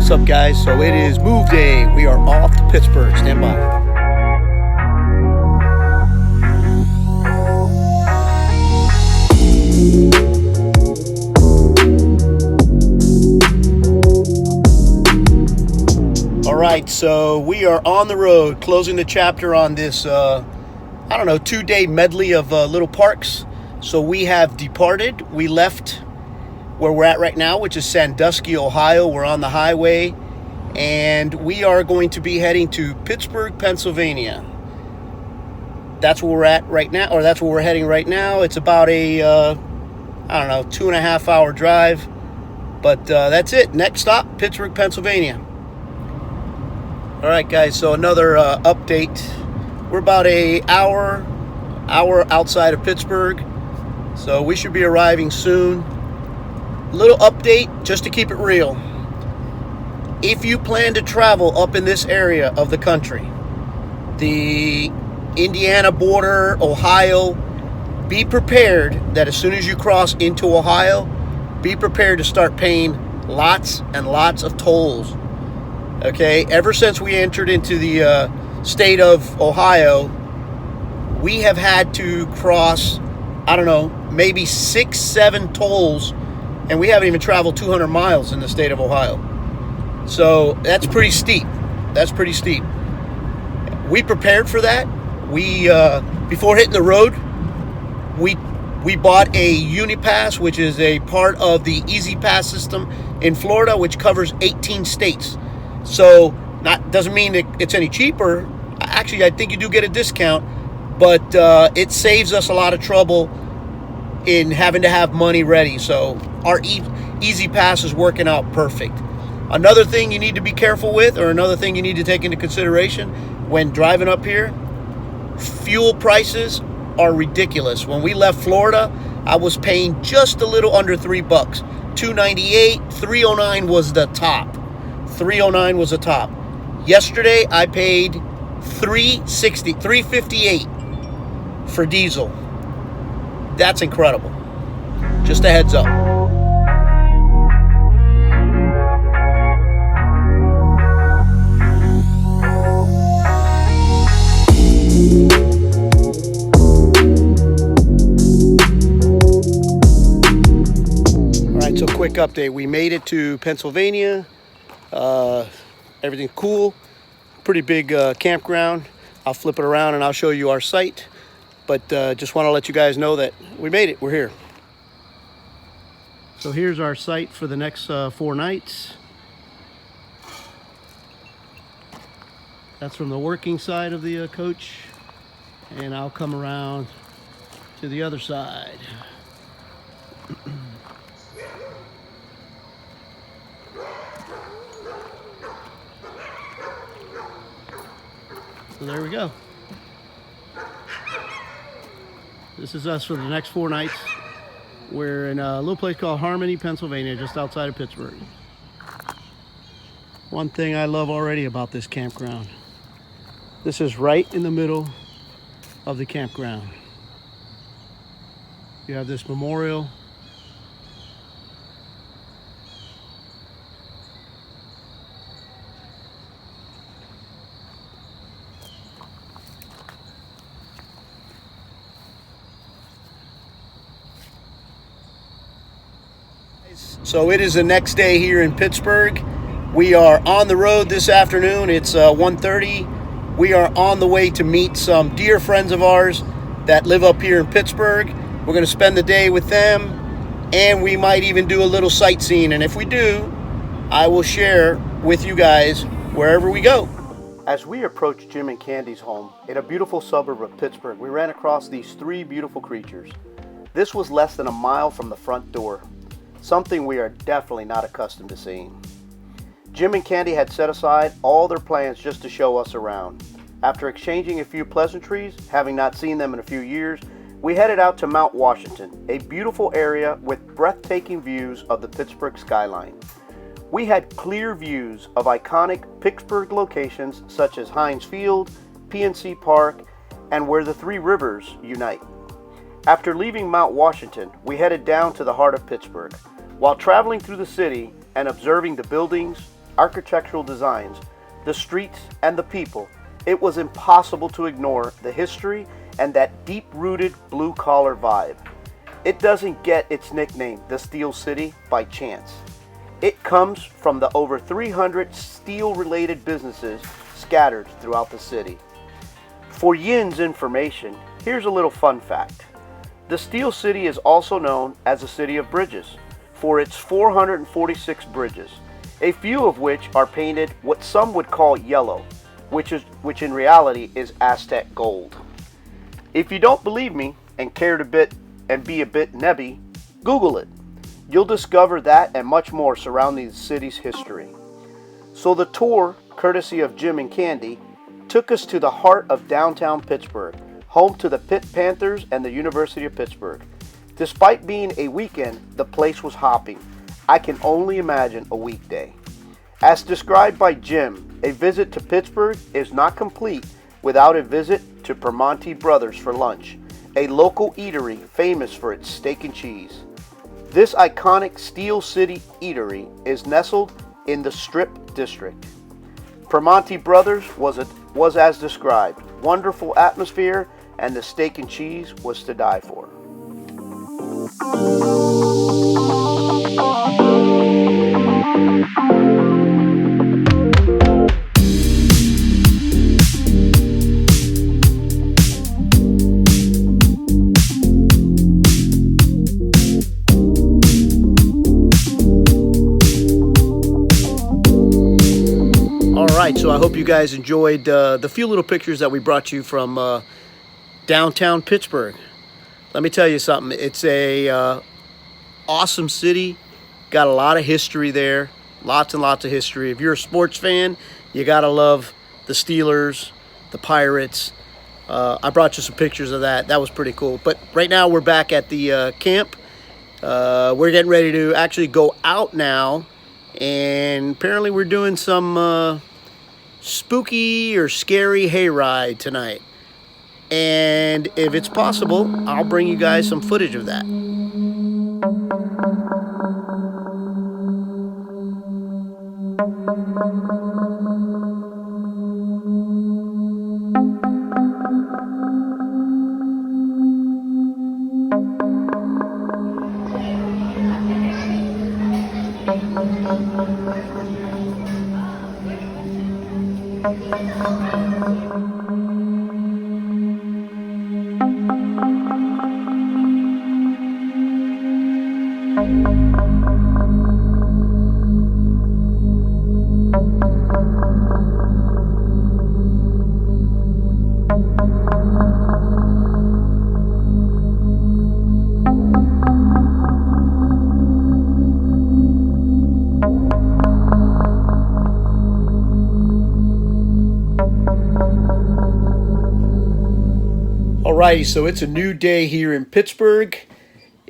What's up, guys? So it is move day. We are off to Pittsburgh. Stand by. All right, so we are on the road, closing the chapter on this, 2-day medley of little parks. So we have departed. We left where we're at right now, which is Sandusky, Ohio. We're on the highway, and we are going to be heading to Pittsburgh, Pennsylvania. That's where we're at right now, or that's where we're heading right now. It's about a, 2.5 hour drive, but that's it. Next stop, Pittsburgh, Pennsylvania. All right, guys, so another update. We're about an hour outside of Pittsburgh, so we should be arriving soon. Little update just to keep it real. If you plan to travel up in this area of the country, the Indiana border, Ohio, be prepared that as soon as you cross into Ohio, be prepared to start paying lots and lots of tolls. Okay, ever since we entered into the state of Ohio, we have had to cross, maybe 6-7 tolls, and we haven't even traveled 200 miles in the state of Ohio. So that's pretty steep. We prepared for that. We before hitting the road, we bought a Unipass, which is a part of the Easy Pass system in Florida, which covers 18 states. So that doesn't mean that it's any cheaper. Actually, I think you do get a discount, but it saves us a lot of trouble in having to have money ready. So our Easy Pass is working out perfect. Another thing you need to be careful with, or another thing you need to take into consideration when driving up here, fuel prices are ridiculous. When we left Florida, I was paying just a little under $3. $2.98, $3.09 was the top. $3.09 was the top. Yesterday, I paid $3.60, $3.58 for diesel. That's incredible. Just a heads up. All right, so quick update. We made it to Pennsylvania. Everything's cool. Pretty big campground. I'll flip it around and I'll show you our site. But just want to let you guys know that we made it. We're here. So here's our site for the next 4 nights. That's from the working side of the coach. And I'll come around to the other side. So there we go. This is us for the next 4 nights. We're in a little place called Harmony, Pennsylvania, just outside of Pittsburgh. One thing I love already about this campground. This is right in the middle of the campground. You have this memorial. So it is the next day here in Pittsburgh. We are on the road this afternoon. It's 1:30. We are on the way to meet some dear friends of ours that live up here in Pittsburgh. We're going to spend the day with them, and we might even do a little sightseeing. And if we do, I will share with you guys wherever we go. As we approached Jim and Candy's home in a beautiful suburb of Pittsburgh, we ran across these 3 beautiful creatures. This was less than a mile from the front door. Something we are definitely not accustomed to seeing. Jim and Candy had set aside all their plans just to show us around. After exchanging a few pleasantries, having not seen them in a few years, we headed out to Mount Washington, a beautiful area with breathtaking views of the Pittsburgh skyline. We had clear views of iconic Pittsburgh locations such as Heinz Field, PNC Park, and where the 3 rivers unite. After leaving Mount Washington, we headed down to the heart of Pittsburgh. While traveling through the city and observing the buildings, architectural designs, the streets, and the people, it was impossible to ignore the history and that deep-rooted blue-collar vibe. It doesn't get its nickname, the Steel City, by chance. It comes from the over 300 steel-related businesses scattered throughout the city. For Yin's information, here's a little fun fact. The Steel City is also known as the City of Bridges for its 446 bridges, a few of which are painted what some would call yellow, which in reality is Aztec gold. If you don't believe me and care to be a bit nebby, Google it. You'll discover that and much more surrounding the city's history. So the tour, courtesy of Jim and Candy, took us to the heart of downtown Pittsburgh, home to the Pitt Panthers and the University of Pittsburgh. Despite being a weekend, the place was hopping. I can only imagine a weekday. As described by Jim, a visit to Pittsburgh is not complete without a visit to Primanti Brothers for lunch, a local eatery famous for its steak and cheese. This iconic Steel City eatery is nestled in the Strip District. Primanti Brothers was as described, wonderful atmosphere, and the steak and cheese was to die for. Alright, so I hope you guys enjoyed the few little pictures that we brought you from downtown Pittsburgh. Let me tell you something. It's a awesome city. Got a lot of history there. Lots and lots of history. If you're a sports fan, you gotta love the Steelers, the Pirates. I brought you some pictures of that. That was pretty cool. But right now we're back at the camp. We're getting ready to actually go out now. And apparently we're doing some spooky or scary hayride tonight. And if it's possible, I'll bring you guys some footage of that. Alrighty, so it's a new day here in Pittsburgh.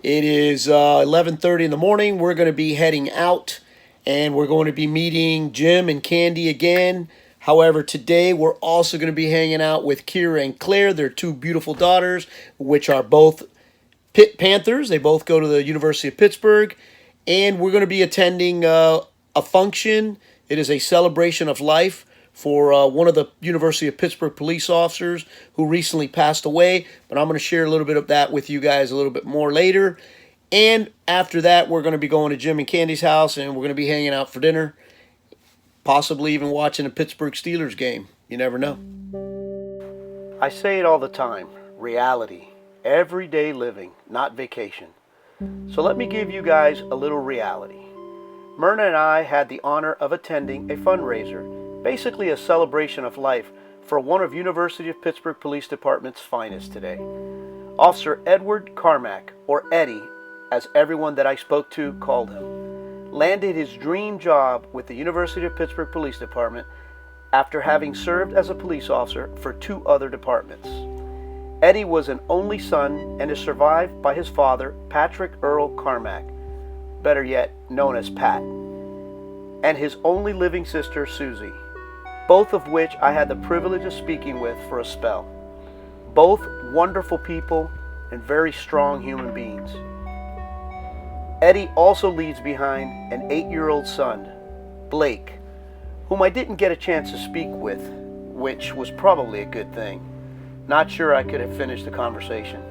It is 11:30 in the morning. We're going to be heading out, and we're going to be meeting Jim and Candy again. However, today we're also going to be hanging out with Kira and Claire, their two beautiful daughters, which are both Pitt Panthers. They both go to the University of Pittsburgh, and we're going to be attending a function. It is a celebration of life for one of the University of Pittsburgh police officers who recently passed away. But I'm going to share a little bit of that with you guys a little bit more later. And after that, we're going to be going to Jim and Candy's house, and we're going to be hanging out for dinner, possibly even watching a Pittsburgh Steelers game. You never know. I say it all the time, reality, everyday living, not vacation. So let me give you guys a little reality. Myrna and I had the honor of attending a fundraiser, basically a celebration of life for one of University of Pittsburgh Police Department's finest today. Officer Edward Carmack, or Eddie, as everyone that I spoke to called him, landed his dream job with the University of Pittsburgh Police Department after having served as a police officer for two other departments. Eddie was an only son and is survived by his father, Patrick Earl Carmack, better yet known as Pat, and his only living sister, Susie, both of which I had the privilege of speaking with for a spell. Both wonderful people and very strong human beings. Eddie also leaves behind an 8-year-old son, Blake, whom I didn't get a chance to speak with, which was probably a good thing. Not sure I could have finished the conversation.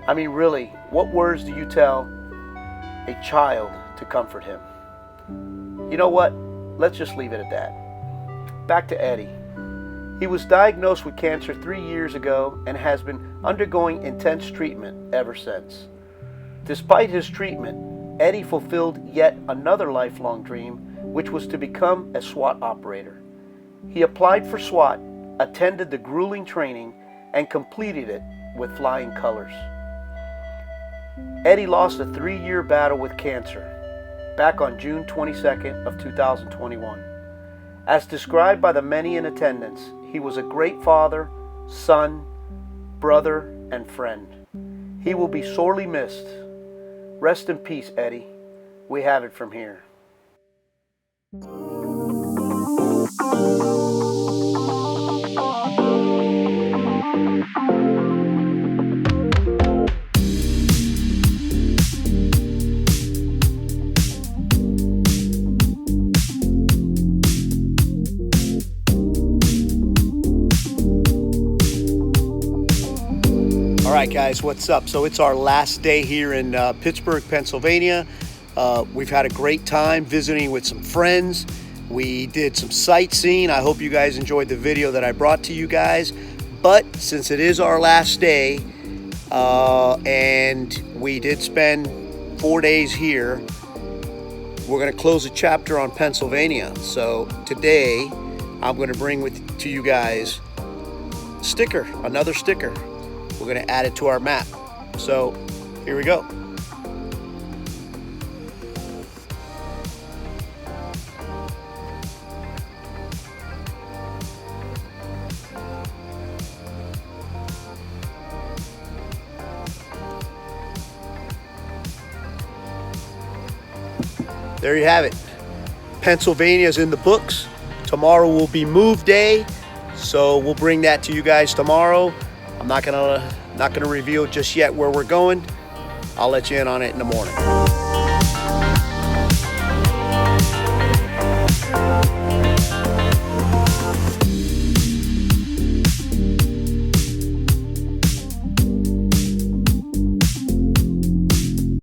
I mean, really, what words do you tell a child to comfort him? You know what? Let's just leave it at that. Back to Eddie. He was diagnosed with cancer 3 years ago and has been undergoing intense treatment ever since. Despite his treatment, Eddie fulfilled yet another lifelong dream, which was to become a SWAT operator. He applied for SWAT, attended the grueling training, and completed it with flying colors. Eddie lost a 3-year battle with cancer back on June 22nd of 2021. As described by the many in attendance, he was a great father, son, brother, and friend. He will be sorely missed. Rest in peace, Eddie. We have it from here. All right, guys, what's up? So it's our last day here in Pittsburgh, Pennsylvania. We've had a great time visiting with some friends. We did some sightseeing. I hope you guys enjoyed the video that I brought to you guys. But since it is our last day, and we did spend 4 days here, we're going to close a chapter on Pennsylvania. So today, I'm going to bring to you guys another sticker. We're going to add it to our map. So here we go. There you have it. Pennsylvania's in the books. Tomorrow will be move day, so we'll bring that to you guys tomorrow. I'm not gonna reveal just yet where we're going. I'll let you in on it in the morning.